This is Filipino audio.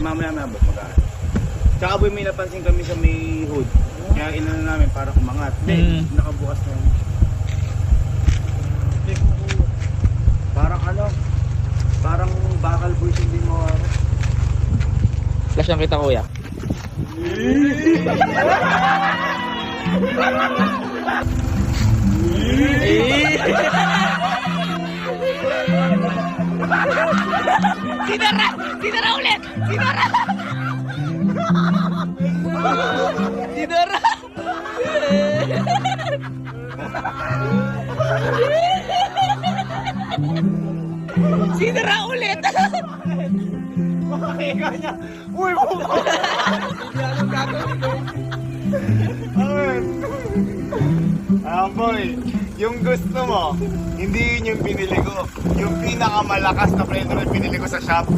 Mamaya mag-aano. Tsaka boy, may napansin kami sa may hood. Kaya inano namin para kumangat. Hindi, nakabukas na yun. Parang ano, parang bakal boys hindi mo ano. Flash lang kita kuya. Sinara! Sinara ulit! Sinara! Sinara! Sinara ulit! Makakika niya! Uy! Hindi anong gagawin ko. Boy, yung gusto mo, hindi yun yung binili ko. Yung pinakamalakas na preno na binili ko sa shop.